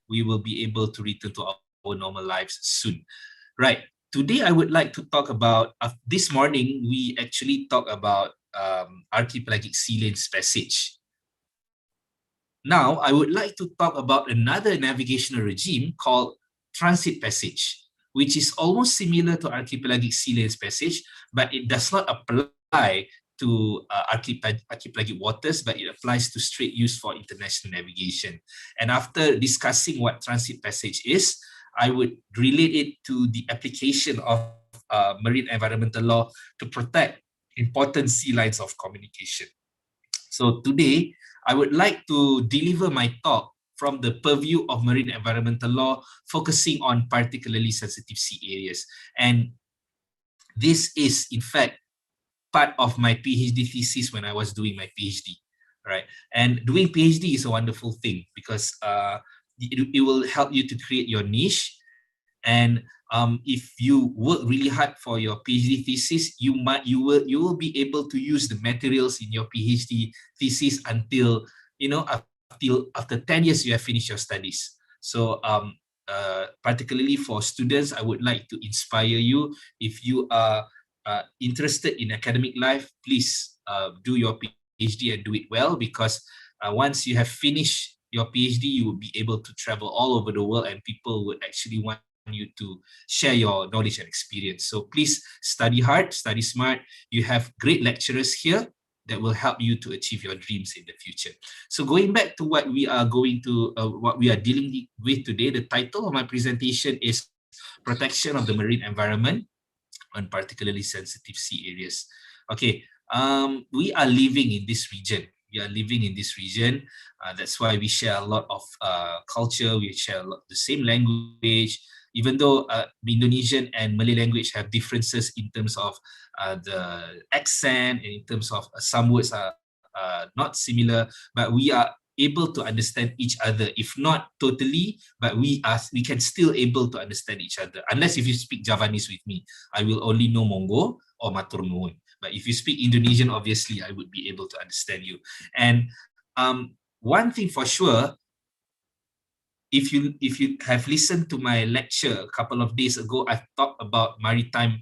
we will be able to return to our normal lives soon. Right. Today, I would like to talk about, this morning, we actually talk about archipelagic sea lanes passage. Now, I would like to talk about another navigational regime called transit passage, which is almost similar to archipelagic sea lanes passage, but it does not apply to archipelagic waters, but it applies to strait used for international navigation. And after discussing what transit passage is, I would relate it to the application of marine environmental law to protect important sea lines of communication. So today, I would like to deliver my talk from the purview of marine environmental law, focusing on particularly sensitive sea areas. And this is, in fact, part of my PhD thesis when I was doing my PhD, right? And doing PhD is a wonderful thing because it will help you to create your niche. And if you work really hard for your PhD thesis, you will be able to use the materials in your PhD thesis until, after 10 years you have finished your studies. So particularly for students, I would like to inspire you. If you are interested in academic life, please do your PhD and do it well, because once you have finished your PhD, you will be able to travel all over the world, and people would actually want you to share your knowledge and experience. So please study hard, study smart. You have great lecturers here that will help you to achieve your dreams in the future. So going back to what we are dealing with today, the title of my presentation is Protection of the Marine Environment on Particularly Sensitive Sea Areas. Okay, we are living in this region. That's why we share a lot of culture. We share the same language, even though the Indonesian and Malay language have differences in terms of the accent, and in terms of some words are not similar, but we are able to understand each other, if not totally, but we can still able to understand each other. Unless if you speak Javanese with me, I will only know Monggo or Matur Nuwun. But if you speak Indonesian, obviously I would be able to understand you. And one thing for sure, if you have listened to my lecture a couple of days ago, I've talked about maritime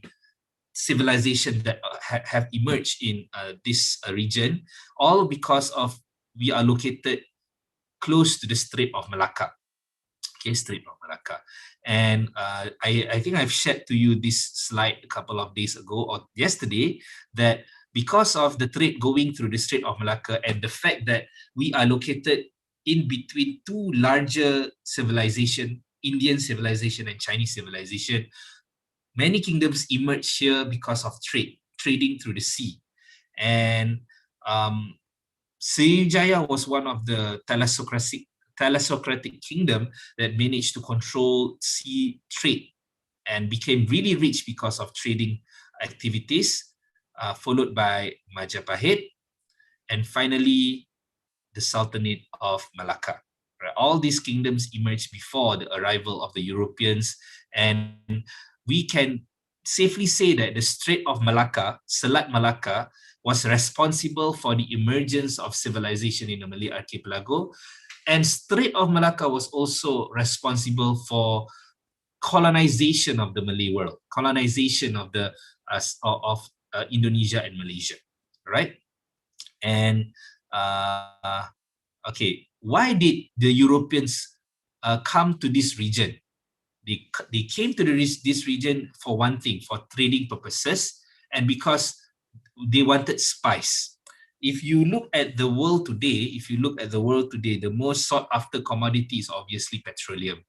civilization that have emerged in this region, all because of we are located close to the Strait of Malacca. Okay, Strait of Malacca. And I think I've shared to you this slide a couple of days ago or yesterday, that because of the trade going through the Strait of Malacca and the fact that we are located in between two larger civilization, Indian civilization and Chinese civilization, many kingdoms emerged here because of trading through the sea. And Sriwijaya was one of the thalassocratic kingdom that managed to control sea trade and became really rich because of trading activities, followed by Majapahit, and finally the Sultanate of Malacca. Right? All these kingdoms emerged before the arrival of the Europeans, and we can safely say that the Strait of Malacca, Selat Malacca, was responsible for the emergence of civilization in the Malay archipelago. And Strait of Malacca was also responsible for colonization of the Malay world, colonization of the Indonesia and Malaysia, right? And okay, why did the Europeans come to this region? They came to this region for one thing, for trading purposes, and because they wanted spice. If you look at the world today, the most sought after commodity is obviously petroleum.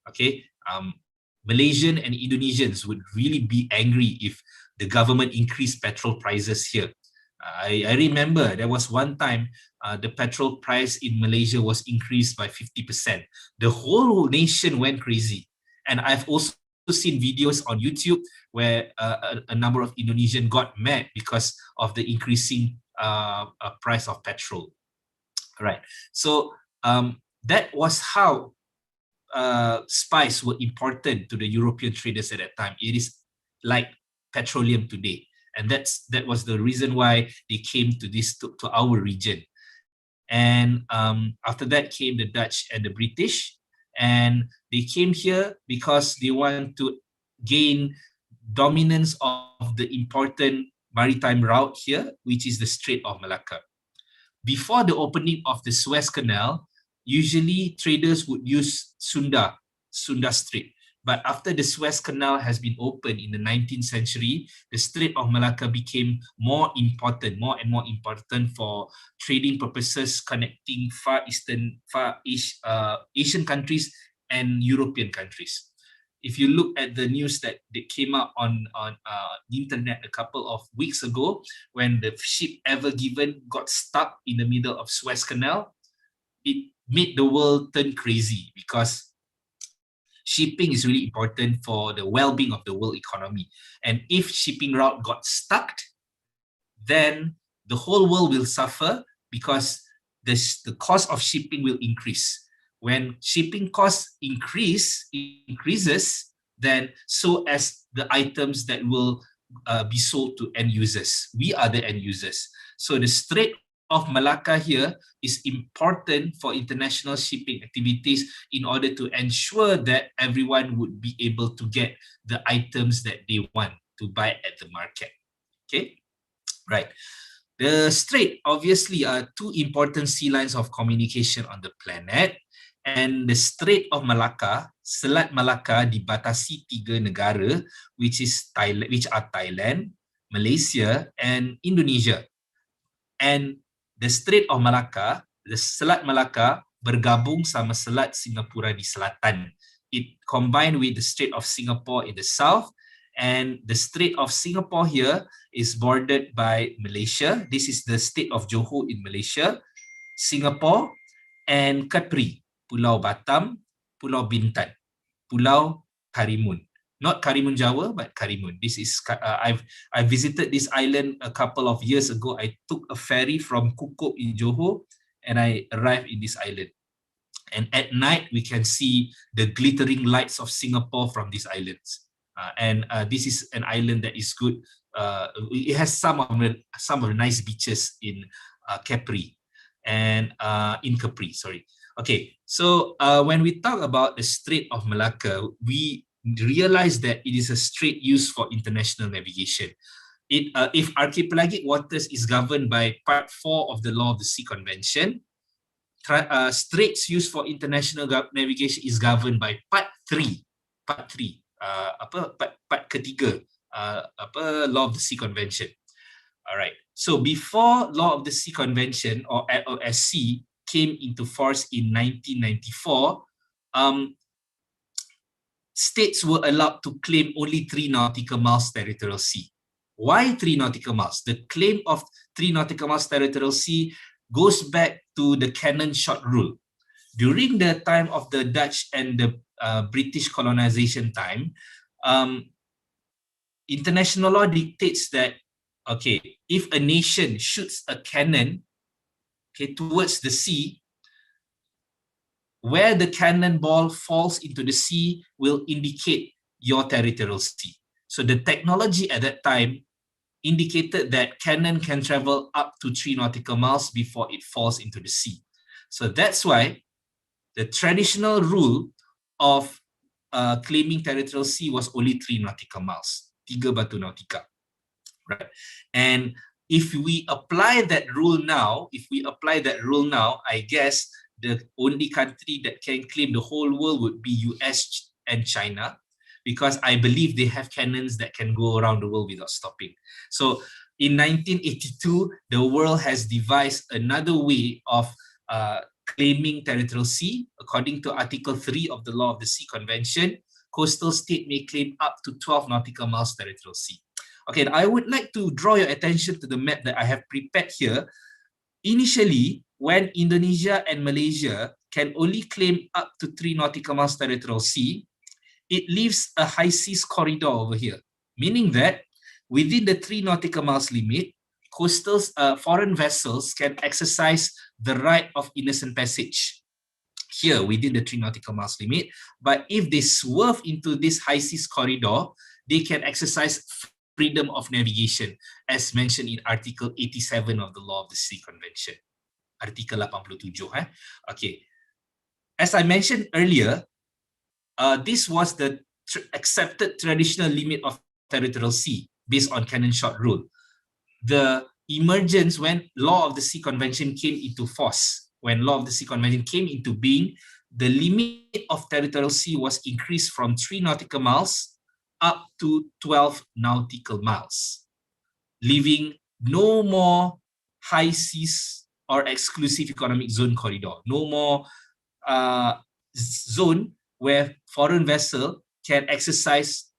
Okay, Malaysian and Indonesians would really be angry if the government increased petrol prices here. I remember there was one time the petrol price in Malaysia was increased by 50%. The whole nation went crazy. And I've also seen videos on YouTube where a number of Indonesians got mad because of the increasing price of petrol. Right. So that was how spice were important to the European traders at that time. It is like petroleum today. And that was the reason why they came to our region. And after that came the Dutch and the British. and they came here because they want to gain dominance of the important maritime route here, which is the Strait of Malacca. Before the opening of the Suez Canal, usually traders would use Sunda Strait. But after the Suez Canal has been opened in the 19th century, the Strait of Malacca became more and more important for trading purposes, connecting Asian countries and European countries. If you look at the news that came out on the internet a couple of weeks ago, when the ship Ever Given got stuck in the middle of Suez Canal, it made the world turn crazy, because shipping is really important for the well-being of the world economy. And if shipping route got stuck, then the whole world will suffer, because the cost of shipping will increase. When shipping costs increases, then so as the items that will be sold to end users. We are the end users. So the Strait of Malacca here is important for international shipping activities in order to ensure that everyone would be able to get the items that they want to buy at the market. Okay, right. The Strait obviously are two important sea lines of communication on the planet. And the Strait of Malacca, Selat Malacca dibatasi 3 negara, which are Thailand, Malaysia, and Indonesia. And the Strait of Malacca, the Selat Malacca bergabung sama Selat Singapura di selatan. It combined with the Strait of Singapore in the south, and the Strait of Singapore here is bordered by Malaysia. This is the state of Johor in Malaysia, Singapore, and Kepri, Pulau Batam, Pulau Bintan, Pulau Karimun. Not Karimun Jawa, but Karimun. This is I visited this island a couple of years ago. I took a ferry from Kukup in Johor, and I arrived in this island. And at night, we can see the glittering lights of Singapore from these islands. This is an island that is good. It has some of the nice beaches in Kepri and in Kepri. Sorry. Okay, so when we talk about the Strait of Malacca, we realize that it is a strait used for international navigation. If archipelagic waters is governed by Part 4 of the Law of the Sea Convention, straits used for international navigation is governed by Part 3. Part ketiga Law of the Sea Convention. All right. So before Law of the Sea Convention, or LOSC, came into force in 1994, states were allowed to claim only 3 nautical miles territorial sea. Why 3 nautical miles? The claim of 3 nautical miles territorial sea goes back to the Cannon Shot Rule. During the time of the Dutch and the British colonization time, international law dictates that, okay, if a nation shoots a cannon towards the sea, where the cannonball falls into the sea will indicate your territorial sea. So the technology at that time indicated that cannon can travel up to 3 nautical miles before it falls into the sea. So that's why the traditional rule of claiming territorial sea was only 3 nautical miles, 3 batu nautika, right? And if we apply that rule now, I guess the only country that can claim the whole world would be US and China, because I believe they have cannons that can go around the world without stopping. So in 1982, the world has devised another way of claiming territorial sea. According to Article 3 of the Law of the Sea Convention, coastal state may claim up to 12 nautical miles territorial sea. Okay, I would like to draw your attention to the map that I have prepared here. Initially, when Indonesia and Malaysia can only claim up to 3 nautical miles territorial sea, it leaves a high seas corridor over here, meaning that within the 3 nautical miles limit, coastal foreign vessels can exercise the right of innocent passage here within the 3 nautical miles limit. But if they swerve into this high seas corridor, they can exercise freedom of navigation, as mentioned in Article 87 of the Law of the Sea Convention. Article 87. Okay. as I mentioned earlier, this was the accepted traditional limit of territorial sea based on canon short rule. The emergence when Law of the Sea Convention came into force, when Law of the Sea Convention came into being, the limit of territorial sea was increased from 3 nautical miles up to 12 nautical miles, leaving no more high seas or exclusive economic zone corridor, no more zone where foreign vessel can exercise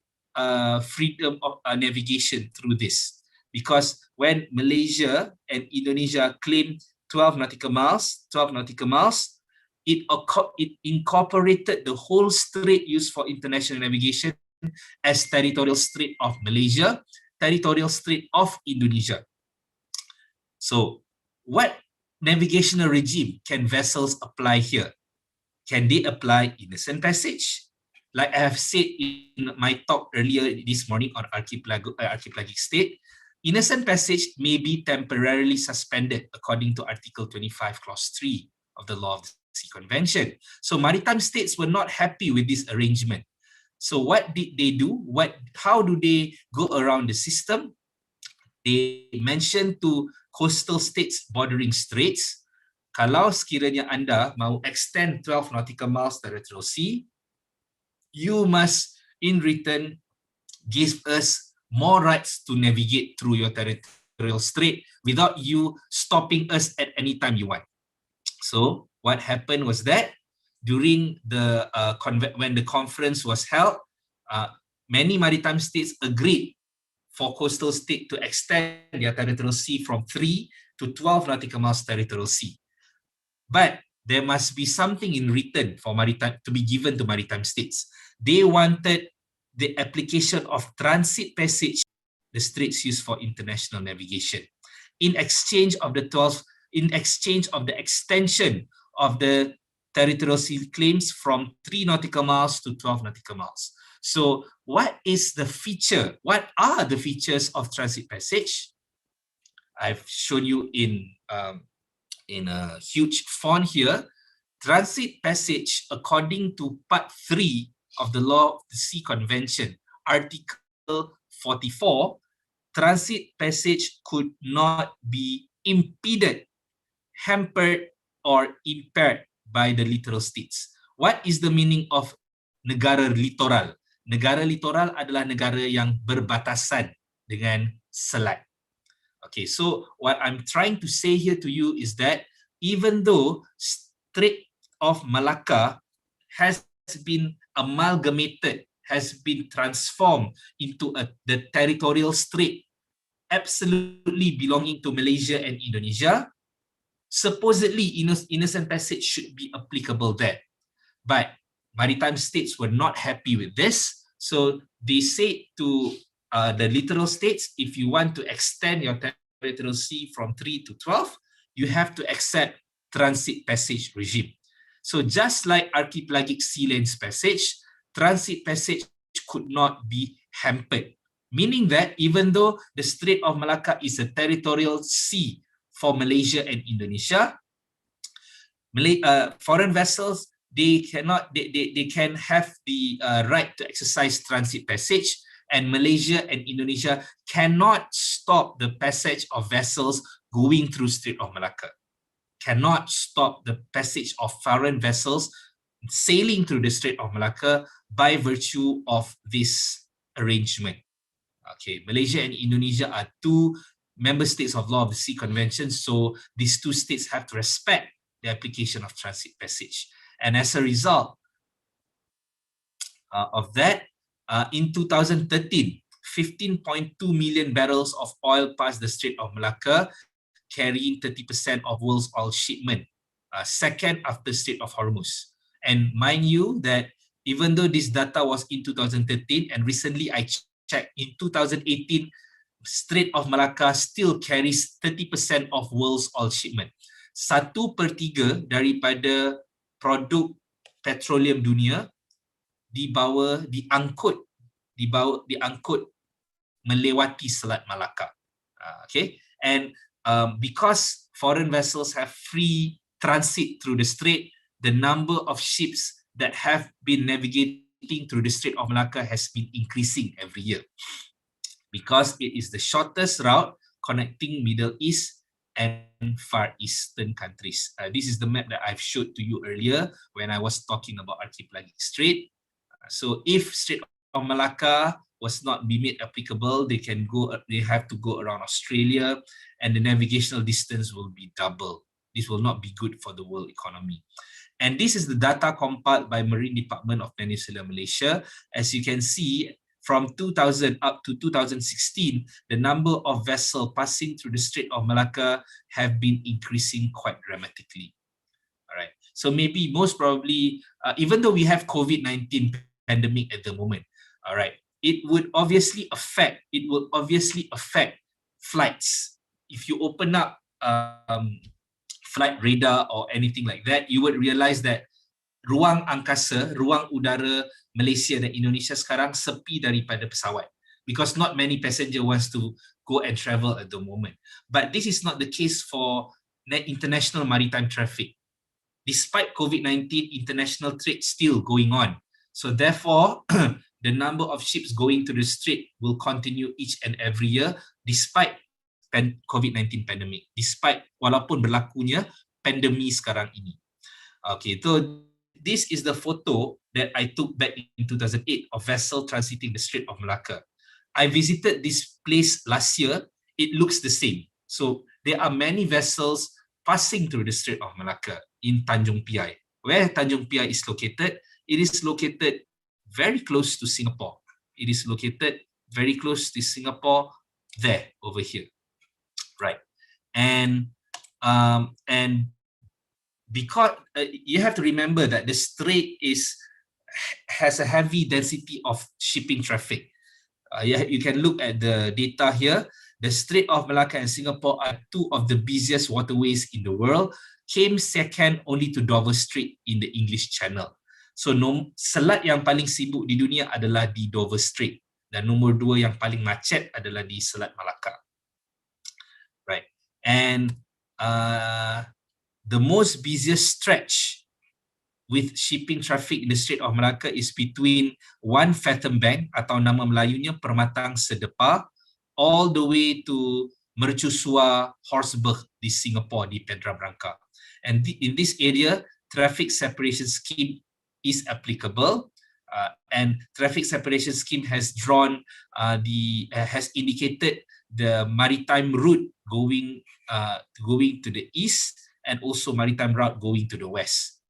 freedom of navigation through this. Because when Malaysia and Indonesia claimed 12 nautical miles, it incorporated the whole strait used for international navigation as territorial strait of Malaysia, territorial strait of Indonesia. So what navigational regime can vessels apply here? Can they apply innocent passage? Like I have said in my talk earlier this morning on archipelagic state, innocent passage may be temporarily suspended according to Article 25, Clause 3 of the Law of the Sea Convention. So maritime states were not happy with this arrangement. So what did they do? How do they go around the system? They mentioned to coastal states bordering straits, kalau sekiranya anda mahu extend 12 nautical miles territorial sea, you must in return give us more rights to navigate through your territorial strait without you stopping us at any time you want. So what happened was that during the when the conference was held, many maritime states agreed for coastal state to extend their territorial sea from 3 to 12 nautical miles territorial sea. But there must be something in return for maritime to be given to maritime states. They wanted the application of transit passage, the straits used for international navigation, in exchange of the extension of the territorial sea claims from 3 nautical miles to 12 nautical miles. So what is the feature? What are the features of transit passage? I've shown you in a huge font here. Transit passage, according to Part 3 of the Law of the Sea Convention, Article 44, transit passage could not be impeded, hampered, or impaired by the littoral states. What is the meaning of negara litoral? Negara litoral adalah negara yang berbatasan dengan selat. Okay, so what I'm trying to say here to you is that even though Strait of Malacca has been amalgamated, has been transformed into the territorial strait absolutely belonging to Malaysia and Indonesia, supposedly innocent passage should be applicable there. But maritime states were not happy with this. So they said to the littoral states, if you want to extend your territorial sea from 3 to 12, you have to accept transit passage regime. So just like archipelagic sea lanes passage, transit passage could not be hampered. Meaning that even though the Strait of Malacca is a territorial sea for Malaysia and Indonesia, foreign vessels, they can have the right to exercise transit passage, and Malaysia and Indonesia cannot stop the passage of vessels going through Strait of Malacca, cannot stop the passage of foreign vessels sailing through the Strait of Malacca by virtue of this arrangement. Okay, Malaysia and Indonesia are two member states of Law of the Sea Convention, so these two states have to respect the application of transit passage. And as a result of that, in 2013, 15.2 million barrels of oil passed the Strait of Malacca, carrying 30% of world's oil shipment, second after Strait of Hormuz. And mind you that even though this data was in 2013, and recently I checked, in 2018, Strait of Malacca still carries 30% of world's oil shipment. 1/3 daripada produk petroleum dunia diangkut melewati Selat Malacca. Okay, and because foreign vessels have free transit through the strait, the number of ships that have been navigating through the Strait of Malacca has been increasing every year, because it is the shortest route connecting Middle East and Far Eastern countries. This is the map that I've showed to you earlier when I was talking about archipelagic strait. So if Strait of Malacca was not be made applicable, they have to go around Australia, and the navigational distance will be double. This will not be good for the world economy. And this is the data compiled by Marine Department of Peninsular Malaysia. As you can see, from 2000 up to 2016, the number of vessels passing through the Strait of Malacca have been increasing quite dramatically. All right. So maybe most probably, even though we have COVID-19 pandemic at the moment, all right, it will obviously affect flights. If you open up flight radar or anything like that, you would realize that ruang angkasa, ruang udara Malaysia dan Indonesia sekarang sepi daripada pesawat, because not many passenger wants to go and travel at the moment. But this is not the case for international maritime traffic. Despite COVID-19, international trade still going on. So therefore, the number of ships going to the strait will continue each and every year despite COVID-19 pandemic, despite walaupun berlakunya pandemi sekarang ini. Okay, so this is the photo that I took back in 2008 of vessel transiting the Strait of Malacca. I visited this place last year. It looks the same. So there are many vessels passing through the Strait of Malacca in Tanjung Piai. Where Tanjung Piai is located? It is located very close to Singapore. It is located very close to Singapore, there, over here. Right. And because you have to remember that the strait has a heavy density of shipping traffic. You can look at the data here. The Strait of Malacca and Singapore are two of the busiest waterways in the world, came second only to Dover Strait in the English Channel. So selat yang paling sibuk di dunia adalah di Dover Strait, dan nomor 2 yang paling macet adalah di Selat Malacca. Right. And the most busiest stretch with shipping traffic in the Strait of Malacca is between One Fathom Bank, atau nama Melayunya Permatang Sedepar, all the way to Mercusuar Horsburgh di Singapore, di Pedra Branca. And in this area, traffic separation scheme is applicable, and traffic separation scheme has indicated the maritime route going to the east, and also maritime route going to the west.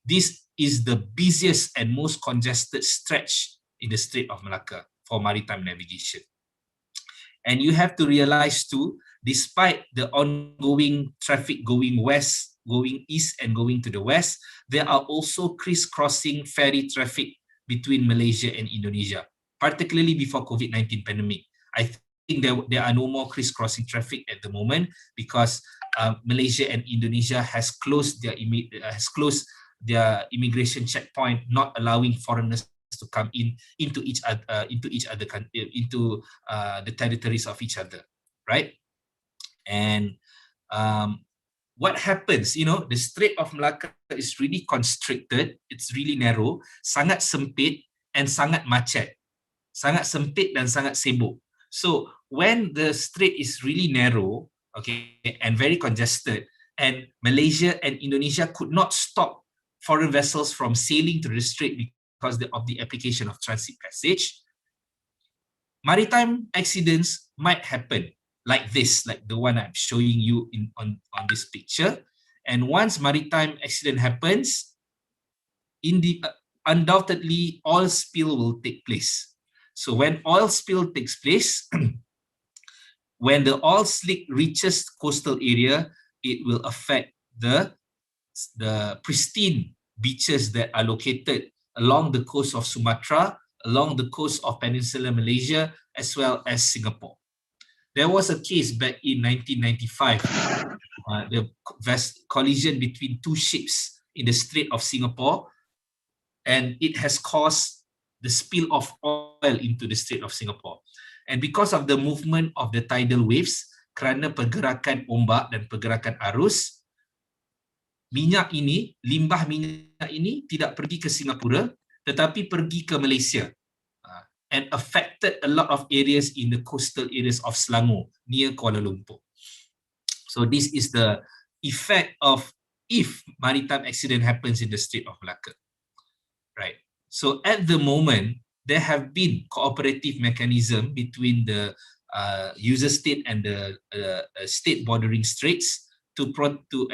This is the busiest and most congested stretch in the Strait of Malacca for maritime navigation. And you have to realize too, despite the ongoing traffic going west, going east and going to the west, there are also criss-crossing ferry traffic between Malaysia and Indonesia, particularly before COVID-19 pandemic. I think there are no more criss-crossing traffic at the moment because Malaysia and Indonesia has closed their immigration checkpoint, not allowing foreigners to come into the territories of each other, right? And what happens, the Strait of Malacca is really constricted, it's really narrow, sangat sempit and sangat macet, sangat sempit dan sangat sibuk. So when the strait is really narrow, okay, and very congested, and Malaysia and Indonesia could not stop foreign vessels from sailing through the strait because of the application of transit passage, maritime accidents might happen like this, like the one I'm showing you on this picture. And once maritime accident happens, undoubtedly oil spill will take place. So when oil spill takes place, when the oil slick reaches coastal area, it will affect the pristine beaches that are located along the coast of Sumatra, along the coast of Peninsular Malaysia, as well as Singapore. There was a case back in 1995, the collision between two ships in the Strait of Singapore, and it has caused the spill of oil into the Strait of Singapore. And because of the movement of the tidal waves, kerana pergerakan ombak dan pergerakan arus, limbah minyak ini tidak pergi ke Singapura, tetapi pergi ke Malaysia and affected a lot of areas in the coastal areas of Selangor near Kuala Lumpur. So this is the effect of if maritime accident happens in the Strait of Malacca, right? So at the moment, there have been cooperative mechanism between the user state and the state bordering straits to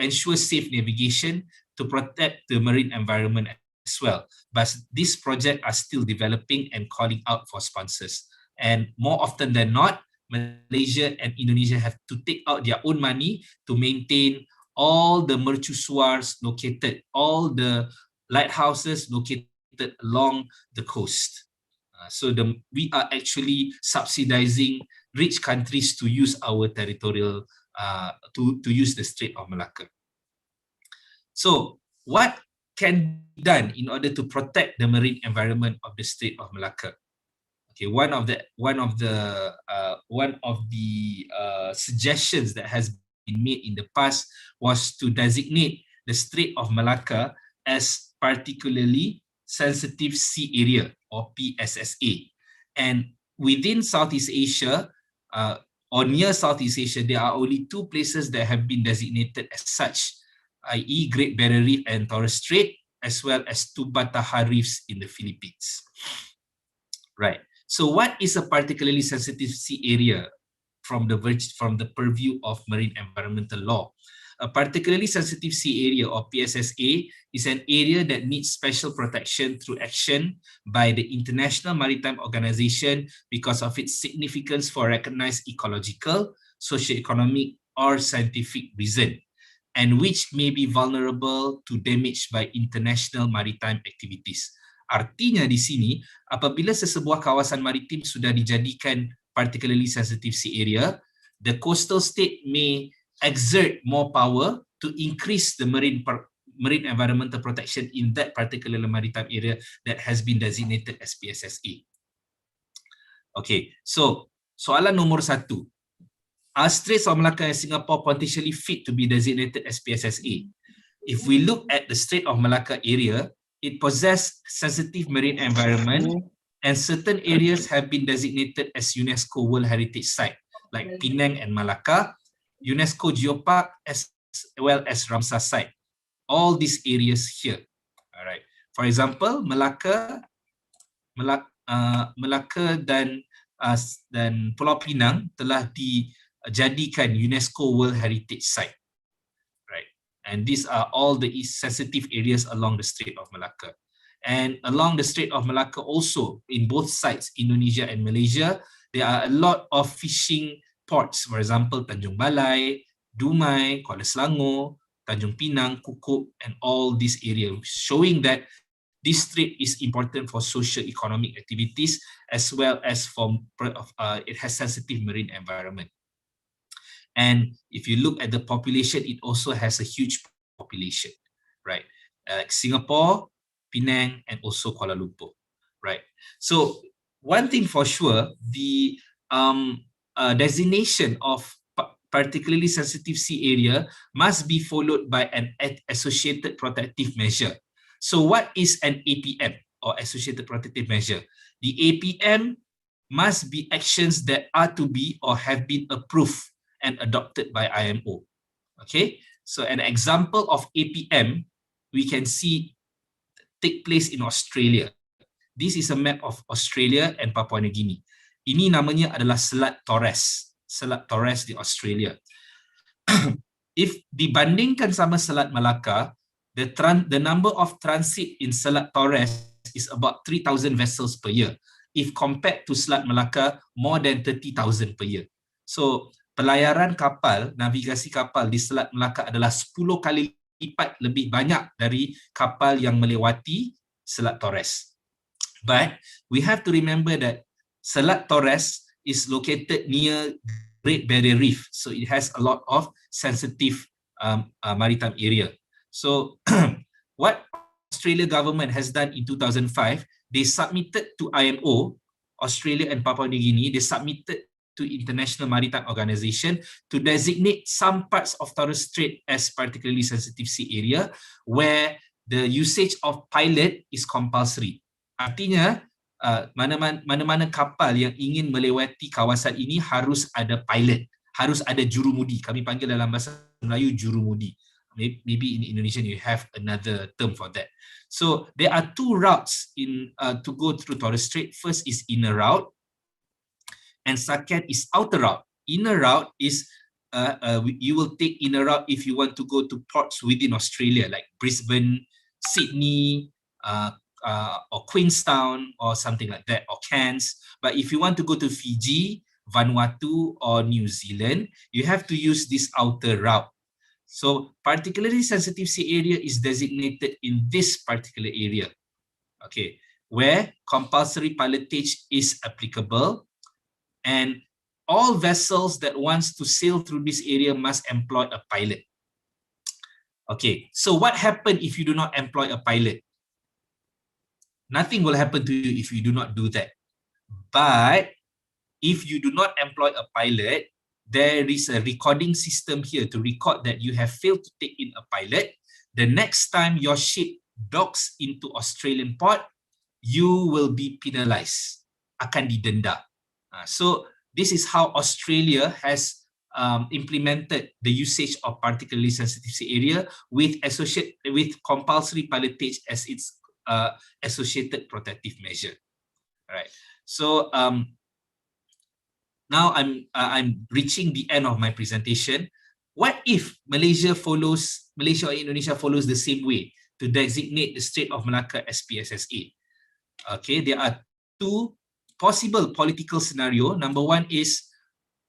ensure safe navigation, to protect the marine environment as well. But these projects are still developing and calling out for sponsors. And more often than not, Malaysia and Indonesia have to take out their own money to maintain all the mercusuars located, all the lighthouses located along the coast. So we are actually subsidizing rich countries to use our territorial, to use the Strait of Malacca. So what can be done in order to protect the marine environment of the Strait of Malacca? Okay, one of the suggestions that has been made in the past was to designate the Strait of Malacca as particularly sensitive sea area, or PSSA. And within Southeast Asia, or near Southeast Asia, there are only two places that have been designated as such, i.e. Great Barrier Reef and Torres Strait, as well as two Bataha reefs in the Philippines. Right. So what is a particularly sensitive sea area from the purview of marine environmental law? A particularly sensitive sea area, or PSSA, is an area that needs special protection through action by the International Maritime Organization because of its significance for recognized ecological, socio-economic, or scientific reason, and which may be vulnerable to damage by international maritime activities. Artinya di sini, apabila sesebuah kawasan maritim sudah dijadikan particularly sensitive sea area, the coastal state may exert more power to increase the marine environmental protection in that particular maritime area that has been designated as PSSA. Okay, so soalan nomor 1. Are Straits of Malacca and Singapore potentially fit to be designated as PSSA? If we look at the Strait of Malacca area, it possesses sensitive marine environment, and certain areas have been designated as UNESCO World Heritage Site, like Penang and Malacca, UNESCO Geopark, as well as Ramsar Site. All these areas here. All right. For example, Malacca dan Pulau Pinang telah dijadikan UNESCO World Heritage Site. Right. And these are all the sensitive areas along the Strait of Malacca. And along the Strait of Malacca also, in both sides, Indonesia and Malaysia, there are a lot of fishing ports. For example, Tanjung Balai, Dumai, Kuala Selangor, Tanjung Pinang, Kukup, and all these areas, showing that this strait is important for socio-economic activities as well as for it has sensitive marine environment. And if you look at the population, it also has a huge population, right? Singapore, Penang, and also Kuala Lumpur, right? So one thing for sure, the designation of particularly sensitive sea area must be followed by an associated protective measure. So what is an APM, or associated protective measure? The APM must be actions that are to be or have been approved and adopted by IMO. Okay, so an example of APM we can see take place in Australia. This is a map of Australia and Papua New Guinea. Ini namanya adalah Selat Torres. Selat Torres di Australia. If dibandingkan sama Selat Malacca, the number of transit in Selat Torres is about 3,000 vessels per year. If compared to Selat Malacca, more than 30,000 per year. So pelayaran kapal, navigasi kapal di Selat Malacca adalah 10 kali lipat lebih banyak dari kapal yang melewati Selat Torres. But we have to remember that Selat Torres is located near Great Barrier Reef, so it has a lot of sensitive maritime area. So what Australia government has done in 2005, they submitted to IMO, Australia and Papua New Guinea, they submitted to International Maritime Organization to designate some parts of Torres Strait as particularly sensitive sea area where the usage of pilot is compulsory. Artinya, mana-mana kapal yang ingin melewati kawasan ini harus ada pilot, harus ada jurumudi. Kami panggil dalam bahasa Melayu jurumudi. Maybe in Indonesian you have another term for that. So there are two routes to go through Torres Strait. First is inner route, and second is outer route. Inner route is you will take inner route if you want to go to ports within Australia, like Brisbane, Sydney, or Queenstown, or something like that, or Cairns. But if you want to go to Fiji, Vanuatu, or New Zealand, you have to use this outer route. So particularly sensitive sea area is designated in this particular area, okay, where compulsory pilotage is applicable, and all vessels that wants to sail through this area must employ a pilot. Okay, so what happens if you do not employ a pilot? Nothing will happen to you if you do not do that. But if you do not employ a pilot, there is a recording system here to record that you have failed to take in a pilot. The next time your ship docks into Australian port, you will be penalized, akan didenda. So this is how Australia has implemented the usage of particularly sensitive sea area with compulsory pilotage as its associated protective measure. All right. So now I'm reaching the end of my presentation. What if Malaysia or Indonesia follows the same way to designate the Strait of Malacca as PSSA? Okay, there are two possible political scenario. Number one is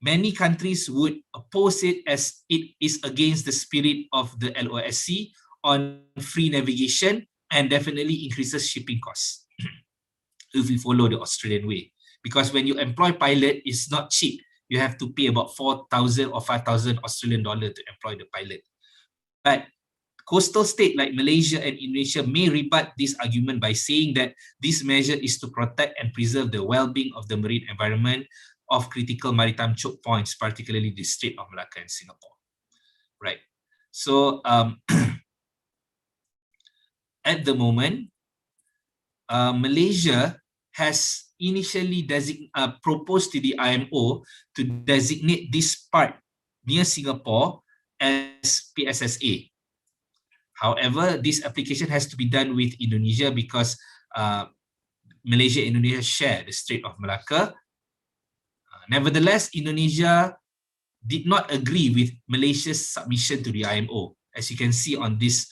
many countries would oppose it as it is against the spirit of the LOSC on free navigation and definitely increases shipping costs if we follow the Australian way. Because when you employ pilot, it's not cheap. You have to pay about 4,000 or 5,000 Australian dollars to employ the pilot. But coastal state like Malaysia and Indonesia may rebut this argument by saying that this measure is to protect and preserve the well-being of the marine environment of critical maritime choke points, particularly the Strait of Malacca and Singapore. Right. So at the moment, Malaysia has initially proposed to the IMO to designate this part near Singapore as PSSA. However, this application has to be done with Indonesia because Malaysia and Indonesia share the Strait of Malacca. Nevertheless, Indonesia did not agree with Malaysia's submission to the IMO. As you can see on this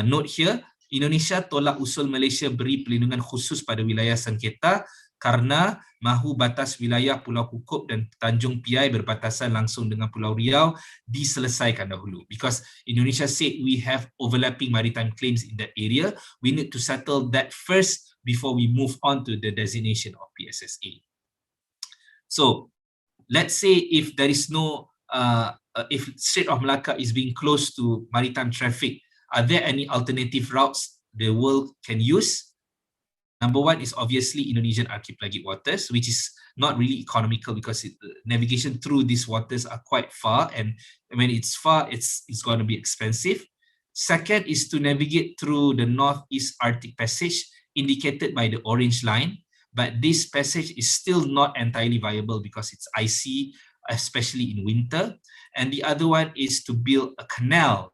note here, Indonesia tolak usul Malaysia beri perlindungan khusus pada wilayah sengketa karena mahu batas wilayah Pulau Kukup dan Tanjung Piai berbatasan langsung dengan Pulau Riau diselesaikan dahulu. Because Indonesia said we have overlapping maritime claims in that area, we need to settle that first before we move on to the designation of PSSA. So let's say if there is no, if Strait of Malacca is being closed to maritime traffic, are there any alternative routes the world can use? Number one is obviously Indonesian archipelagic waters, which is not really economical because navigation through these waters are quite far, and when it's far, it's going to be expensive. Second is to navigate through the Northeast Arctic Passage indicated by the orange line, but this passage is still not entirely viable because it's icy, especially in winter. And the other one is to build a canal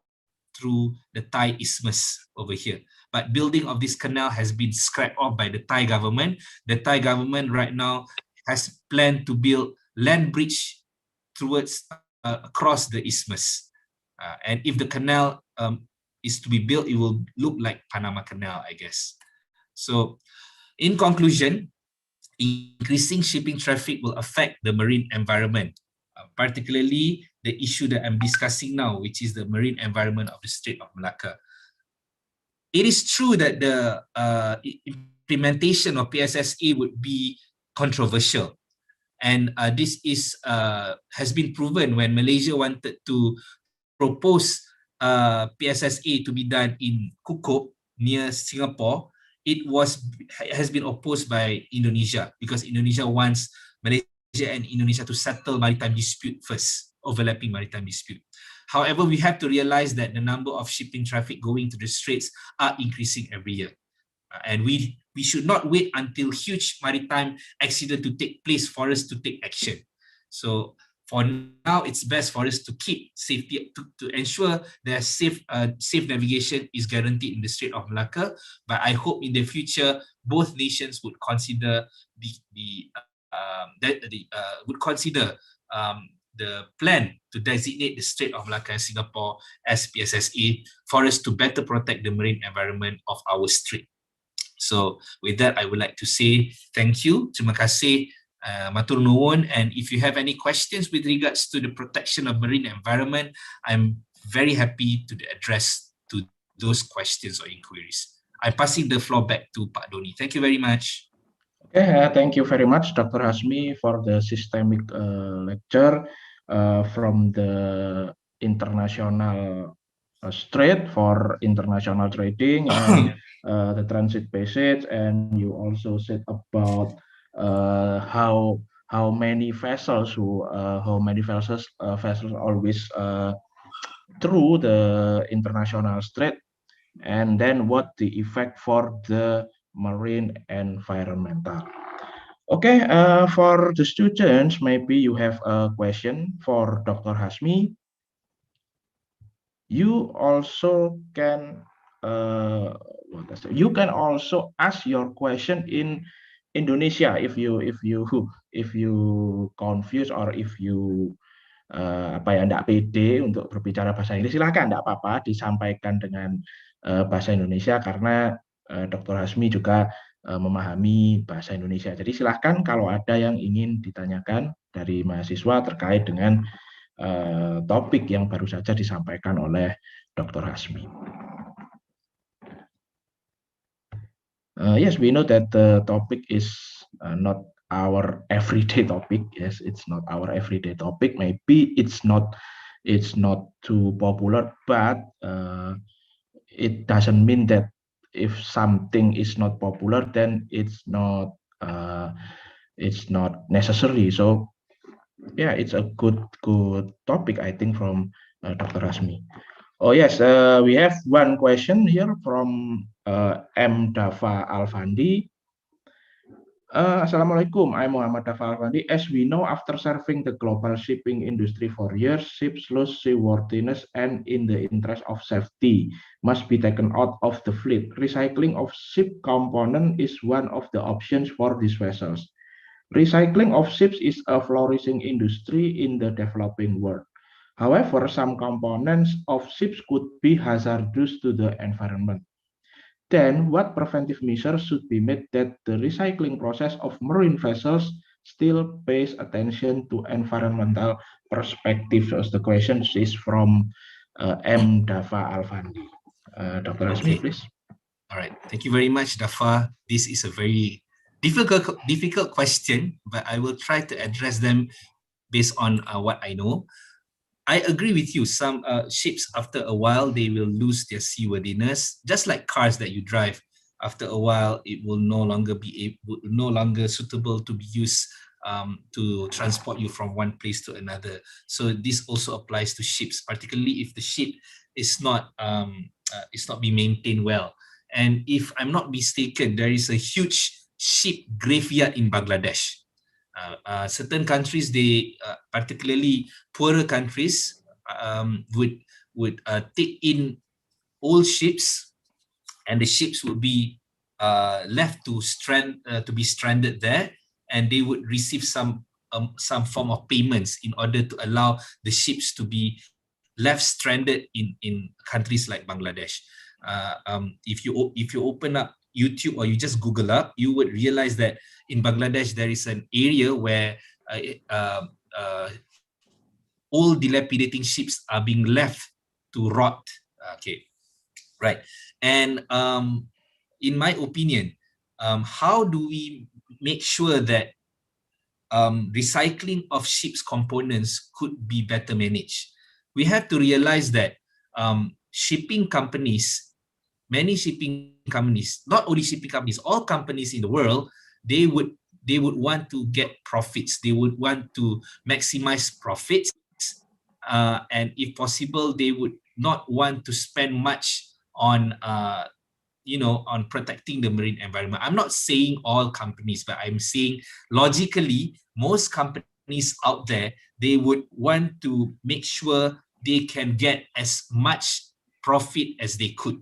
through the Thai Isthmus over here. But building of this canal has been scrapped off by the Thai government. The Thai government right now has planned to build land bridge towards across the isthmus. And if the canal is to be built, it will look like Panama Canal, I guess. So in conclusion, increasing shipping traffic will affect the marine environment, particularly the issue that I'm discussing now, which is the marine environment of the Strait of Malacca. It is true that the implementation of PSSA would be controversial. And this is has been proven when Malaysia wanted to propose PSSA to be done in Kukup near Singapore. It has been opposed by Indonesia because Indonesia wants Malaysia and Indonesia to settle maritime dispute first, overlapping maritime dispute. However, we have to realize that the number of shipping traffic going to the Straits are increasing every year. And we should not wait until huge maritime accident to take place for us to take action. So for now, it's best for us to keep safety, to ensure that safe navigation is guaranteed in the Strait of Malacca. But I hope in the future, both nations would consider the plan to designate the Strait of Malacca and Singapore as PSSA for us to better protect the marine environment of our strait. So with that, I would like to say thank you. Terima kasih, matur nuwun. And if you have any questions with regards to the protection of marine environment, I'm very happy to address to those questions or inquiries. I'm passing the floor back to Pak Doni. Thank you very much. Okay, thank you very much, Dr. Hasmi, for the systemic lecture from the international strait for international trading and the transit passage, and you also said about how many vessels always through the international strait, and then what the effect for the marine environmental. Okay, for the students, maybe you have a question for Dr. Hasmi. You also can also ask your question in Indonesia if you confuse or if you enggak pede untuk berbicara bahasa Inggris, silakan, enggak apa-apa, disampaikan dengan bahasa Indonesia karena Dr. Hasmi juga memahami bahasa Indonesia. Jadi silahkan kalau ada yang ingin ditanyakan dari mahasiswa terkait dengan topik yang baru saja disampaikan oleh Dr. Hasmi. Yes, we know that the topic is not our everyday topic. Yes, it's not our everyday topic. Maybe it's not too popular, but it doesn't mean that if something is not popular, then it's not necessary. So yeah, it's a good topic, I think, from Dr. Hasmi. Oh yes, we have one question here from M. Dava Alfandi. Assalamualaikum, I'm Muhammad Dava Alfandi. As we know, after serving the global shipping industry for years, ships lose seaworthiness and in the interest of safety must be taken out of the fleet. Recycling of ship component is one of the options for these vessels. Recycling of ships is a flourishing industry in the developing world. However, some components of ships could be hazardous to the environment. Then, what preventive measures should be made that the recycling process of marine vessels still pays attention to environmental perspective? So the question is from M. Dava Alfandi. Dr. Hasmi, please. All right. Thank you very much, Dava. This is a very difficult question, but I will try to address them based on what I know. I agree with you. Some ships, after a while, they will lose their seaworthiness. Just like cars that you drive, after a while, it will no longer suitable to be used to transport you from one place to another. So this also applies to ships, particularly if the ship is not being maintained well. And if I'm not mistaken, there is a huge ship graveyard in Bangladesh. Certain countries, they particularly poorer countries, would take in old ships, and the ships would be left to be stranded there, and they would receive some form of payments in order to allow the ships to be left stranded in countries like Bangladesh. If you open up YouTube or you just Google up, you would realize that in Bangladesh there is an area where old dilapidating ships are being left to rot. Okay, right. And in my opinion, how do we make sure that recycling of ships components could be better managed? We have to realize that shipping companies, many shipping companies, not only shipping companies, all companies in the world, they they would want to get profits. They would want to maximize profits. And if possible, they would not want to spend much on on protecting the marine environment. I'm not saying all companies, but I'm saying logically, most companies out there, they would want to make sure they can get as much profit as they could.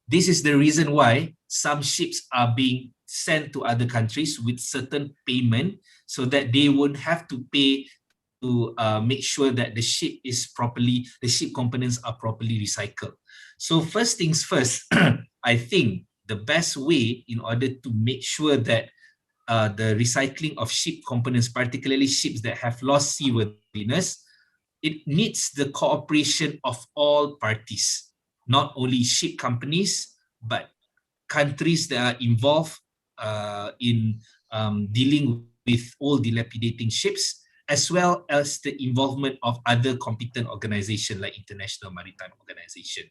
This is the reason why some ships are being sent to other countries with certain payment so that they would have to pay to make sure that the ship components are properly recycled. So first things first, I think the best way in order to make sure that the recycling of ship components, particularly ships that have lost seaworthiness, it needs the cooperation of all parties, not only ship companies, but countries that are involved in dealing with all dilapidating ships, as well as the involvement of other competent organizations like International Maritime Organization.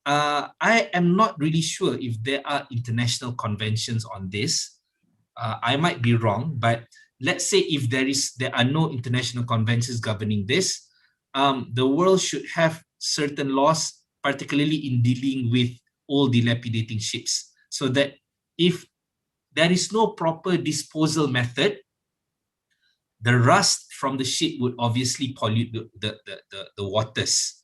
I am not really sure if there are international conventions on this. I might be wrong, but let's say if there are no international conventions governing this, the world should have certain laws, particularly in dealing with all dilapidating ships, so that if there is no proper disposal method, the rust from the ship would obviously pollute the waters.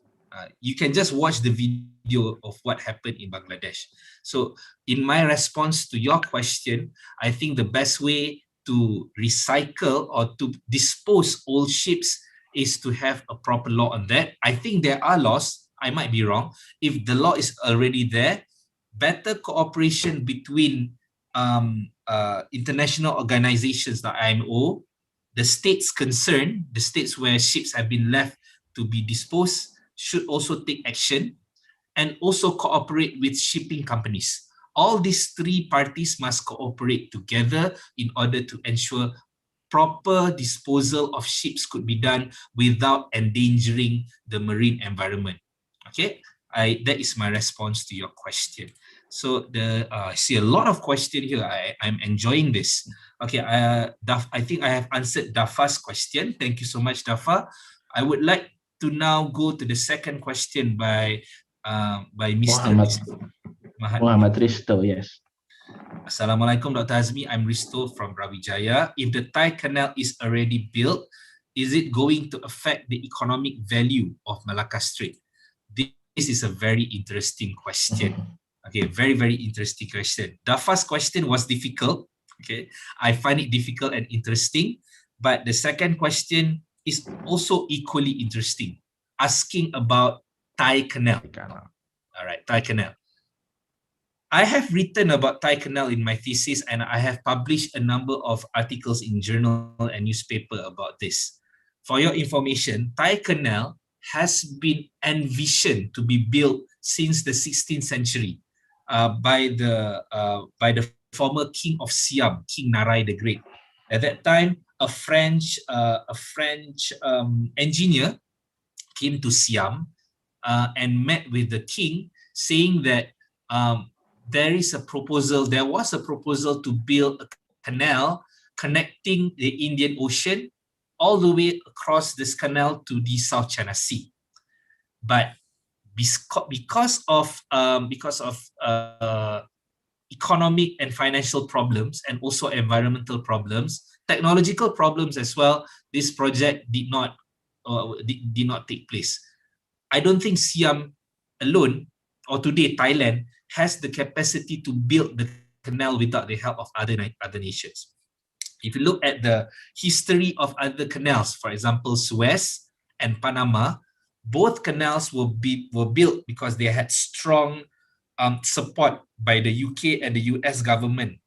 You can just watch the video of what happened in Bangladesh. So in my response to your question, I think the best way to recycle or to dispose old ships is to have a proper law on that. I think there are laws. I might be wrong. If the law is already there, better cooperation between international organizations like IMO, the states concerned, the states where ships have been left to be disposed, should also take action and also cooperate with shipping companies. All these three parties must cooperate together in order to ensure proper disposal of ships could be done without endangering the marine environment. Okay, that is my response to your question. So I see a lot of questions here. I'm enjoying this. Okay, I think I have answered Dafa's question. Thank you so much, Dafa. I would like to now go to the second question by Mr. Muhammad Risto, yes. Assalamualaikum, Dr. Hazmi. I'm Risto from Brawijaya. If the Thai Canal is already built, is it going to affect the economic value of Malacca Strait? This is a very interesting question. Okay, very, very interesting question. The first question was difficult. Okay, I find it difficult and interesting. But the second question is also equally interesting, asking about Thai Canal. All right, Thai Canal. I have written about Thai Canal in my thesis, and I have published a number of articles in journal and newspaper about this. For your information, Thai Canal has been envisioned to be built since the 16th century by the former king of Siam, King Narai the Great. At that time, a French engineer came to Siam and met with the king, saying that there was a proposal to build a canal connecting the Indian Ocean all the way across this canal to the South China Sea. But because of economic and financial problems, and also environmental problems, technological problems as well, this project did not take place. I don't think Siam alone, or today Thailand, has the capacity to build the canal without the help of other nations. If you look at the history of other canals, for example, Suez and Panama, both canals were built because they had strong support by the UK and the US government,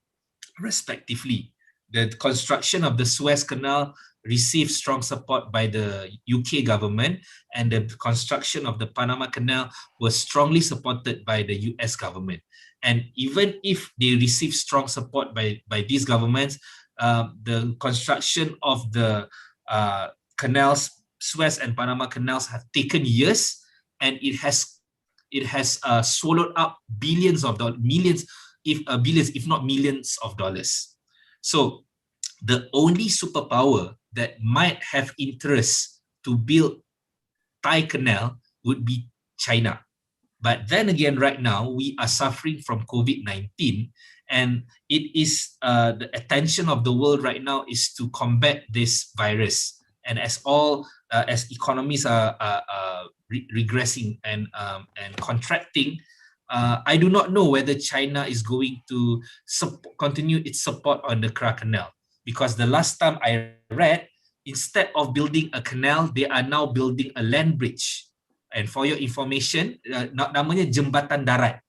respectively. The construction of the Suez Canal received strong support by the UK government, and the construction of the Panama Canal was strongly supported by the US government. And even if they received strong support by these governments, the construction of the canals, Suez and Panama canals, have taken years, and it has swallowed up billions of dollars, billions, if not millions of dollars. So the only superpower that might have interest to build Thai Canal would be China. But then again, right now, we are suffering from COVID-19, and it is the attention of the world right now is to combat this virus. And as economies are regressing and contracting, I do not know whether China is going to continue its support on the Kra Canal, because the last time I read, instead of building a canal, they are now building a land bridge. And for your information, namanya jembatan darat.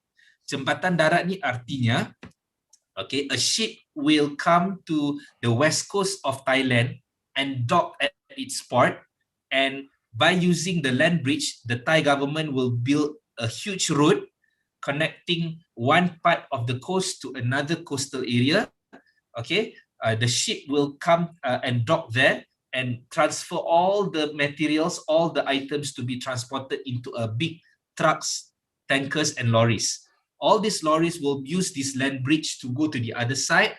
Jembatan darat ni artinya, okay, a ship will come to the west coast of Thailand and dock at its port, and by using the land bridge, the Thai government will build a huge road connecting one part of the coast to another coastal area. Okay, the ship will come and dock there and transfer all the materials, all the items to be transported into a big trucks, tankers, and lorries. All these lorries will use this land bridge to go to the other side,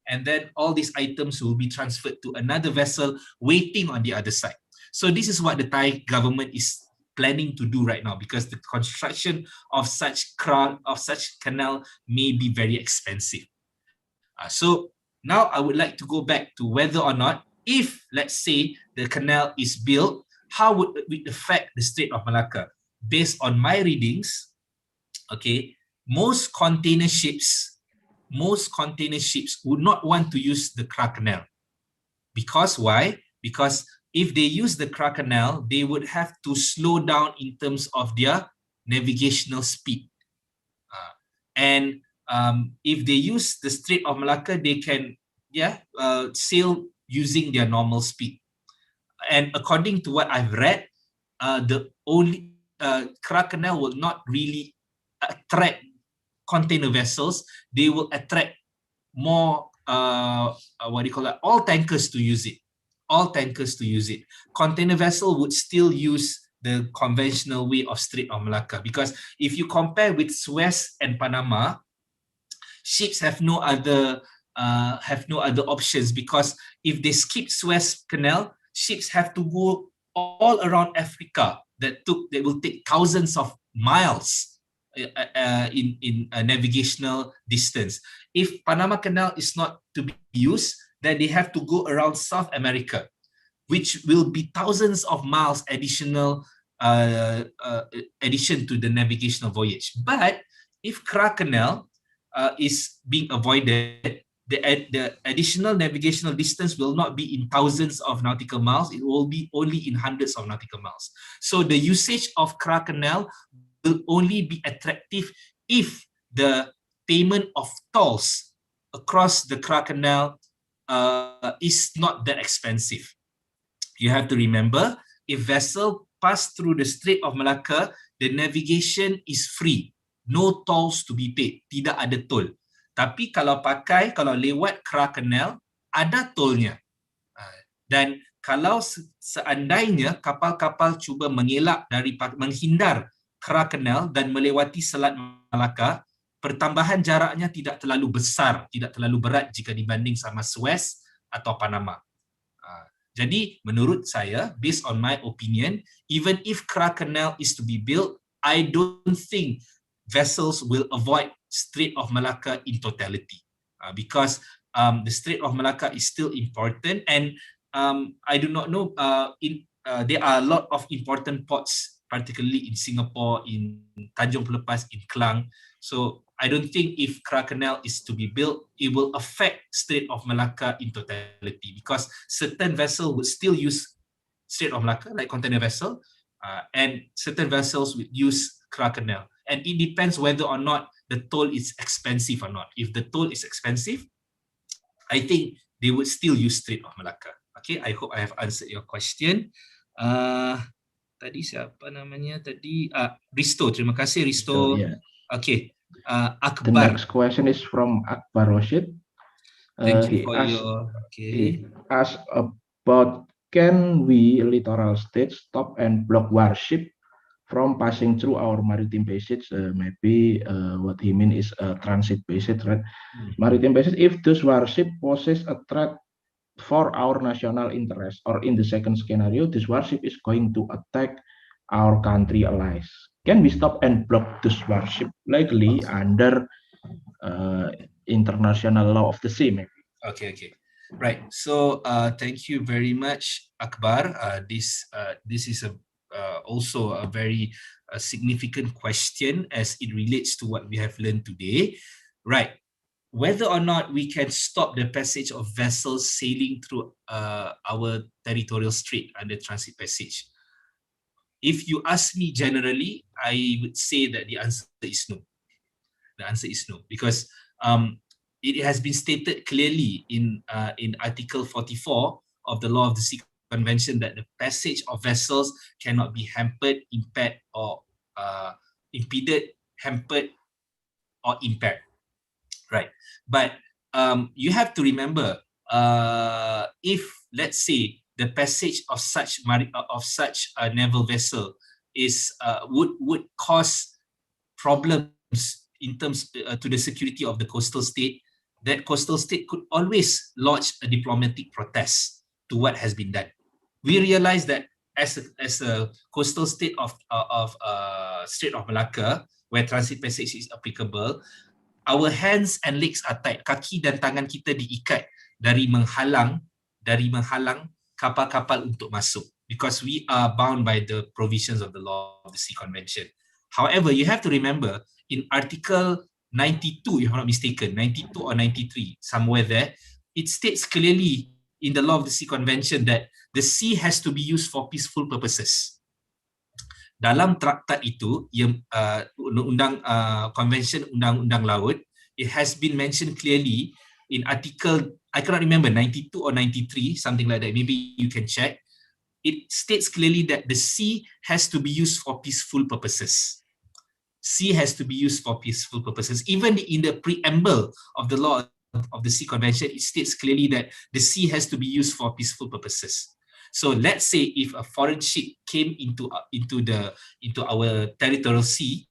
and then all these items will be transferred to another vessel waiting on the other side. So this is what the Thai government is planning to do right now, because the construction of such canal may be very expensive. So now I would like to go back to whether or not, if let's say the canal is built, how would it affect the Strait of Malacca? Based on my readings, okay, most container ships would not want to use the Kra Canal. Because why? Because if they use the Kra Canal, they would have to slow down in terms of their navigational speed. And if they use the Strait of Malacca, they can sail using their normal speed. And according to what I've read, the only Kra Canal will not really attract container vessels. They will attract more all tankers to use it. Container vessel would still use the conventional way of Strait of Malacca, because if you compare with Suez and Panama, ships have no other options, because if they skip Suez Canal, ships have to go all around Africa. That will take thousands of miles in a navigational distance. If Panama Canal is not to be used, then they have to go around South America, which will be thousands of miles addition to the navigational voyage. But if Kra Canal is being avoided, the additional navigational distance will not be in thousands of nautical miles. It will be only in hundreds of nautical miles. So the usage of Kra Canal will only be attractive if the payment of tolls across the Kra Canal is not that expensive. You have to remember, if vessel pass through the Strait of Malacca, the navigation is free. No tolls to be paid. Tidak ada tol. Tapi kalau lewat Kra Canal, ada tolnya. Dan kalau seandainya kapal-kapal cuba mengelak menghindar Kra Canal dan melewati Selat Malacca, pertambahan jaraknya tidak terlalu besar, tidak terlalu berat jika dibanding sama Suez atau Panama. Jadi menurut saya, based on my opinion, even if Kra Canal is to be built, I don't think vessels will avoid Strait of Malacca in totality, because the Strait of Malacca is still important, and I do not know, there are a lot of important ports, particularly in Singapore, in Tanjung Pelepas, in Klang. So I don't think if Kra Canal is to be built, it will affect Strait of Malacca in totality, because certain vessels would still use Strait of Malacca, like container vessel, and certain vessels would use Kra Canal. And it depends whether or not the toll is expensive or not. If the toll is expensive, I think they would still use Strait of Malacca. Okay, I hope I have answered your question. Tadi siapa namanya tadi? Risto, terima kasih Risto. Yeah. Okay, Akbar. The next question is from Akbar Rashid. Thank you for your. Okay. He asked about, can we littoral states stop and block warship from passing through our maritime bases. Maybe what he mean is transit bases, right? Maritime bases. If those warship poses a threat for our national interest, or in the second scenario, this warship is going to attack our country allies. Can we stop and block this warship legally under international law of the sea? Maybe? Okay. Right. So thank you very much, Akbar. This is also a very significant question as it relates to what we have learned today. Right. Whether or not we can stop the passage of vessels sailing through our territorial strait under transit passage. If you ask me generally, I would say that the answer is no. The answer is no, because it has been stated clearly in Article 44 of the Law of the Sea Convention that the passage of vessels cannot be hampered, impaired, or impeded, hampered, or impaired. Right. But you have to remember, if let's say the passage of such a naval vessel is would cause problems in terms to the security of the coastal state, that coastal state could always lodge a diplomatic protest to what has been done. We realize that as a coastal state of Strait of Malacca, where transit passage is applicable, our hands and legs are tied. Kaki dan tangan kita diikat dari menghalang kapal-kapal untuk masuk, because we are bound by the provisions of the Law of the Sea Convention. However, you have to remember, in Article 92, if I'm not mistaken, 92 or 93, somewhere there, it states clearly in the Law of the Sea Convention that the sea has to be used for peaceful purposes. Dalam traktat itu, yang Convention Undang-Undang Laut, it has been mentioned clearly in Article, I cannot remember, 92 or 93, something like that, maybe you can check. It states clearly that the sea has to be used for peaceful purposes. Sea has to be used for peaceful purposes. Even in the preamble of the Law of the Sea Convention, it states clearly that the sea has to be used for peaceful purposes. So let's say if a foreign ship came into our territorial sea,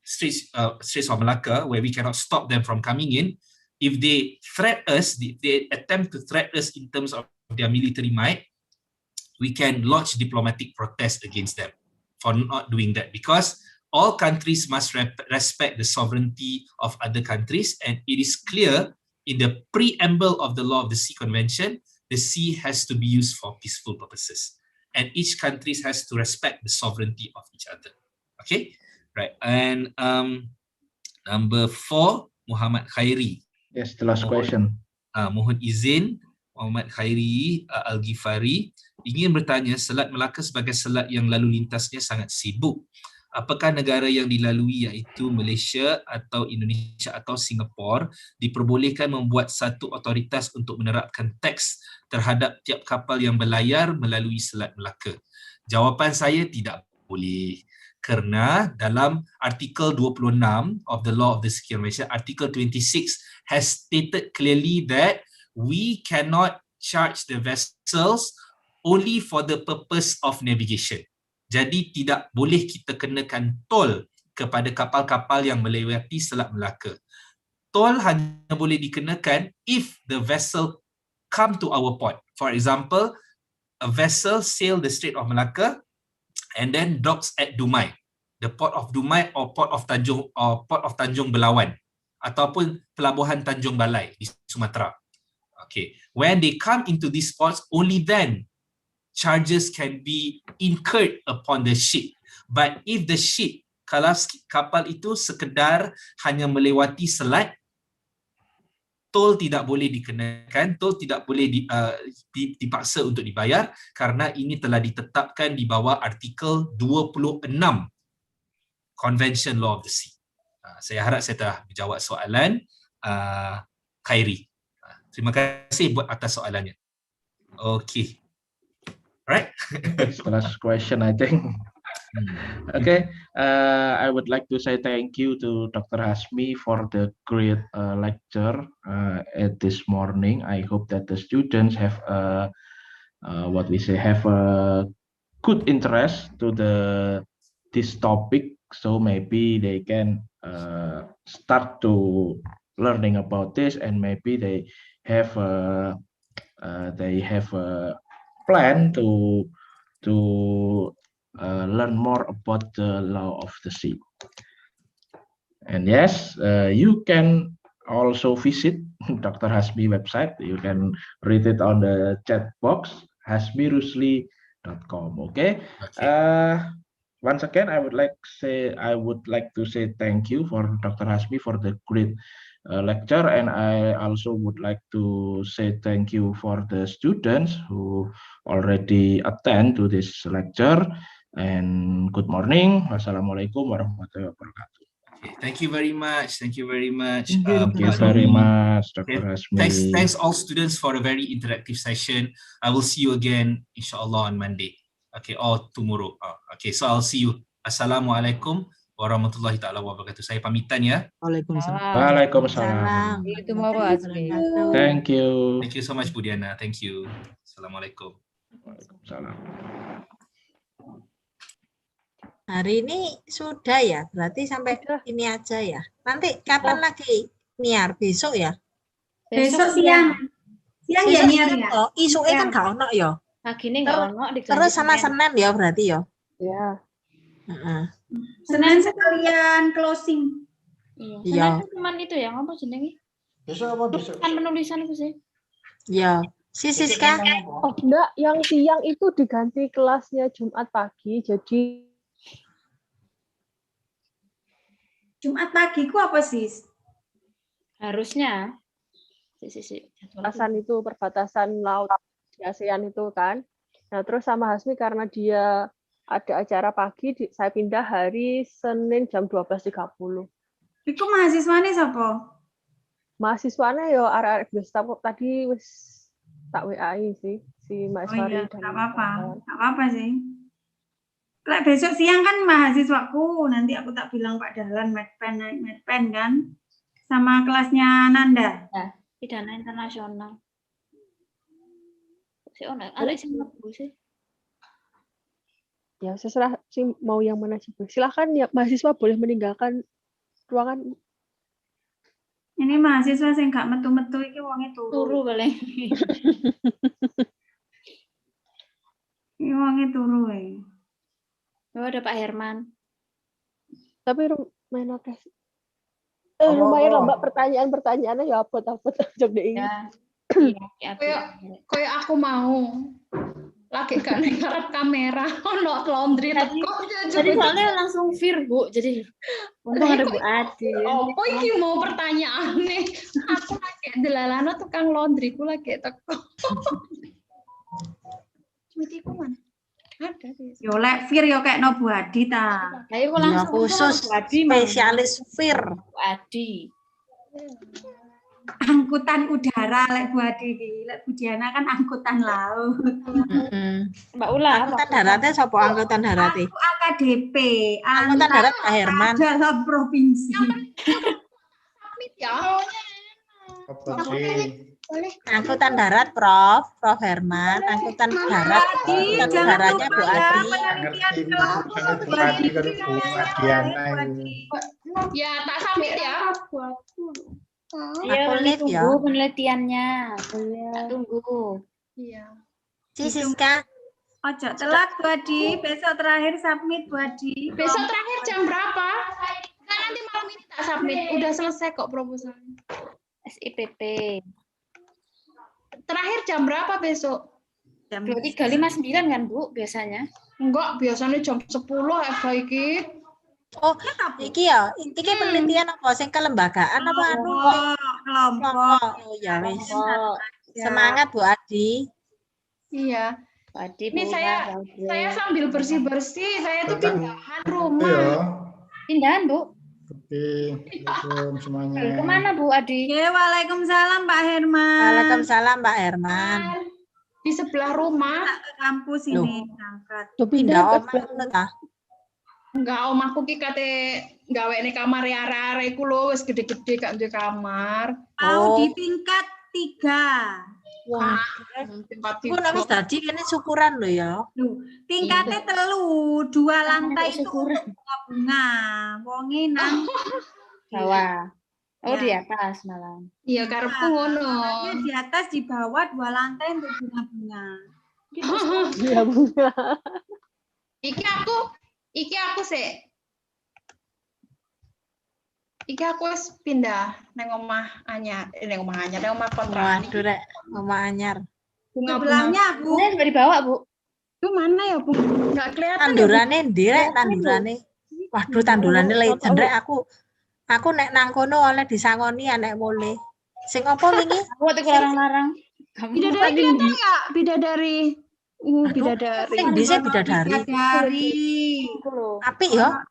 Straits of Malacca, where we cannot stop them from coming in, if they threat us, if they attempt to threat us in terms of their military might, we can lodge diplomatic protest against them for not doing that, because all countries must respect the sovereignty of other countries, and it is clear in the preamble of the Law of the Sea Convention, the sea has to be used for peaceful purposes, and each country has to respect the sovereignty of each other. Okay, right. And number 4, Muhammad Khairi. Yes, the last question. Mohon izin, Muhammad Khairi Al-Ghifari ingin bertanya, Selat Melaka sebagai selat yang lalu lintasnya sangat sibuk. Apakah negara yang dilalui, iaitu Malaysia atau Indonesia atau Singapura, diperbolehkan membuat satu otoritas untuk menerapkan teks terhadap tiap kapal yang berlayar melalui Selat Melaka? Jawapan saya, tidak boleh. Kerana dalam Artikel 26 of the Law of the Sea Convention, Article 26 has stated clearly that we cannot charge the vessels only for the purpose of navigation. Jadi tidak boleh kita kenakan tol kepada kapal-kapal yang melewati Selat Melaka. Tol hanya boleh dikenakan if the vessel come to our port. For example, a vessel sail the Strait of Malacca and then docks at Dumai, the port of Dumai or port of Tanjung Belawan, ataupun pelabuhan Tanjung Balai di Sumatera. Okay, when they come into these ports, only then charges can be incurred upon the ship. But if the ship, kalau kapal itu sekedar hanya melewati selat, tol tidak boleh dikenakan, tol tidak boleh dipaksa untuk dibayar, kerana ini telah ditetapkan di bawah Artikel 26 Convention Law of the Sea. Saya harap saya telah menjawab soalan Khairi. Terima kasih buat atas soalannya. Okay. Right? It's the last question, I think. Okay, I would like to say thank you to Dr. Hasmi for the great lecture at this morning. I hope that the students have have a good interest to the this topic, so maybe they can start to learning about this, and maybe they have a plan to learn more about the law of the sea. And yes, you can also visit Dr. Hasbi website. You can read it on the chat box, hasbirusli.com. Okay. Once again, I would like to say thank you for Dr. Hasbi for the great lecture, and I also would like to say thank you for the students who already attend to this lecture. And good morning. Wassalamualaikum warahmatullahi wabarakatuh. Okay, thank you very much. Thank you very much. Thank you very much, Dr. Hasmi. Thanks all students for a very interactive session. I will see you again, inshallah, on Monday. Okay, or tomorrow. Okay, so I'll see you. Assalamualaikum warahmatullahi ta'ala wabarakatuh. Saya pamitan ya. Waalaikumsalam. Waalaikumsalam. Tomorrow, Hasbi. Thank you. Thank you so much, Bu Diana. Thank you. Assalamualaikum. Waalaikumsalam. Hari ini sudah ya, berarti sampai ini aja ya. Nanti kapan lagi niar? Besok ya? Besok siang. Siang ya niar ya. Isuke kan gak ono ya. Pagi ini nggak ono. Terus sama Senin ya berarti ya. Ya. Senin sekalian closing. Iya. Senin cuman itu ya, apa jenenge? Besok apa besok? Kan penulisan itu sih. Ya. Siska. Oh enggak, yang siang itu diganti kelasnya Jumat pagi, jadi Jumat pagi ku apa sis? Harusnya. perbatasan itu perbatasan laut di ASEAN itu kan. Nah terus sama Hasmi karena dia ada acara pagi, saya pindah hari Senin jam 12.30. Iku mahasiswane sapa? Mahasiswanya yo arek-arek biasa tadi wis tak WA-i sih si Mbak Sari. Enggak apa-apa sih. Lek besok siang kan mahasiswaku, nanti aku tak bilang Pak Dahlan medpen kan, sama kelasnya Nanda. Ya, pidana internasional. Si ono arek sing mlebu sih. Ya seserah sih mau yang mana sih. Silakan ya mahasiswa boleh meninggalkan ruangan. Ini mahasiswa sing gak metu-metu iki wonge Turu paling. Ini wonge turu Oh, ada Pak Herman. Tapi lumayan akeh. Lumayan lah Mbak pertanyaannya ya abot-abot aja deh. Ya. Kayak aku mau lagi gak ngarep kamera ono laundry teko. Jadi soalnya langsung vir, Bu. Jadi untung ada Bu Adi. Oh, iki mau pertanyaane. Aku lagi delalano tukang laundry ku lagi teko. Cumitiku mana? Ada sih. Yo lek Fir yo kayak no Bu Adi ta. Ayo Ya, langsung khusus Bu Adi spesialis Fir. Bu Adi. Angkutan udara lek Bu Adi iki. Lek Bu Diana kan angkutan laut. Mbak Ula. Angkutan daratnya sapa angkutan daratnya? Aku AKDP. Angkutan darat Pak Herman. Dalam provinsi. Amit ya. Apa sih? Angkutan darat Prof Herman, angkutan darat, angkutan udaranya Bu Adi. Ngerti Bu Adi kalau Bu Diana ini. Ya tak samit ya. Iya, Aku lihat ya. tunggu penelitiannya. Tunggu. Iya. Siska. Ojo telat Bu Adi, besok terakhir submit Bu Adi. Besok terakhir jam berapa? Kan nanti malam ini tak submit. Udah selesai kok proposalnya. SIPP. Terakhir jam berapa besok? Jam 23.59 kan, Bu, biasanya? Enggak, biasanya jam 10 FH iki. Oh, iki ya, iki penelitian apa sing kelembagaan apa anu? kelompok. Oh ya wis. Oh, Semangat Bu Adi. Iya. Bu Adi, Ini Bu saya Ula, sambil bersih-bersih. Saya tuh pindahan rumah. Ya. pindahan, Bu. Oke, assalamualaikum semuanya. Kemana, Bu Adi? Ya, Waalaikumsalam Pak Herman. Waalaikumsalam Mbak Herman. Di sebelah rumah. Ke kampus ini berangkat. Pindah omah ngono ta? Enggak, omahku ki kate gawene kamar arek-arek iku lho wis gede-gede gak duwe kamar. Mau Oh. di tingkat 3. Wah, iku nek wis dadi kene syukuran lho ya. Loh, tingkatnya telu, 2 lantai itu untuk bunga-bunga. Wonge nang Bawah. Oh, Ya. di atas malah. Iya karepku ngono. kamarnya di atas, di bawah 2 lantai untuk bunga-bunga. Iya, bunga. Iki aku sih. Iki aku wis pindah nang omah anyar, nang omah kontrakan. Waduh rek, Mama anyar. Sebelahnya, Bu. Ini sudah dibawa, Bu. Itu mana ya, Bu? Enggak kelihatan. Tandurane ndi rek tandurane? Waduh tandurane legend rek aku nek nang kono oleh disangoni nek mule. Sing apa wingi? Aku waktu larang-larang. Bidadari kelihatan nggak? Bidadari. Bidadari. Sing dhisik bidadari. Bidadari. Apik ya?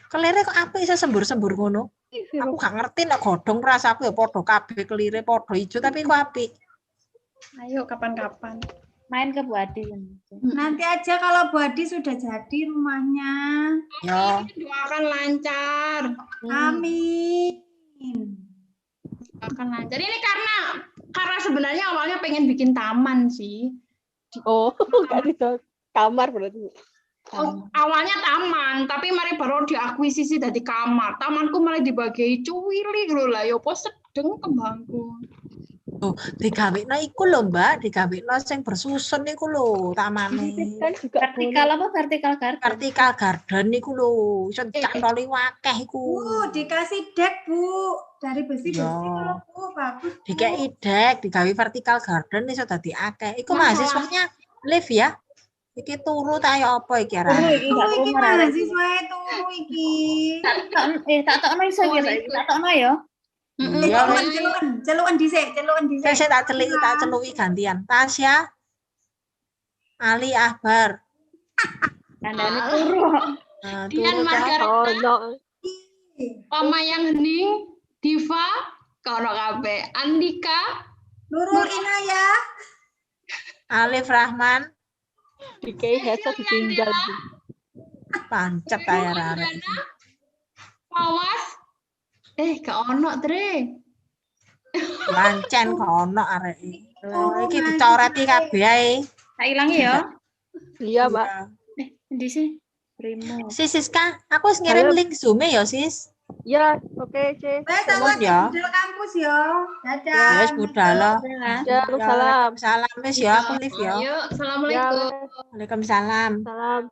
Kelire kok apik iso sembur-sembur ngono. Aku gak ngerti nek godhong rasaku ya padha kabeh kelire padha ijo tapi kok apik. Ayo kapan-kapan. Main ke Bu Adi. Nanti aja kalau Bu Adi sudah jadi rumahnya. Ya. Doakan lancar. Amin. Doakan lancar. Ini karena sebenarnya awalnya pengen bikin taman sih. Oh, nggak bisa kamar berarti. Oh, awalnya taman, tapi mari baru diakuisisi dari kamar. Tamanku malah dibagi cuwili lho lah, ya apa sedeng kembangku. Oh, digawekno iku lho, Mbak, digawekno sing bersusun niku lho tamane. Kan juga Vertikal apa vertikal garden? Vertical garden niku lho, iso dicantoli akeh iku. Bu, dikasih dek, Bu. Dari besi-besi Ya. lho, Bu. Bagus, Bu. Dikei dek, digawe vertical garden iso dadi akeh. Iku mahasiswanya live ya. Iki turu ta ya apa iki Turu arane? iki gak Iki umur arek. mahasiswa turu iki. Tak tokno iso ya saiki. Tak tokno ya. Iya wis. Celukan dhisik. Saya tak celuki gantian. Tasya, Ali Akbar. Kandane turu. Nah, Dian turu ta. Margaret, Oh, no. Oma yang hening, Diva, kono kabeh, Andika, Nurul Inayah. Alif Rahman, DKI headset ditinggal. pancet ta ya arek. Pawas, gak ono Dre. Lancen kono arek. Iki dicoreti kabeh ae. Tak ilangi ya. Iya, Mbak. Endi sih? Primo. Sis Siska, aku wis ngirim link Zoom ya, Sis. Ya, oke, C. Sama ya. budal kampus ya. Dadah. Ya wis budal lo. Ya, salam. Salam wis ya, aku live ya. Ayo, assalamualaikum. Ya, Waalaikumsalam. salam.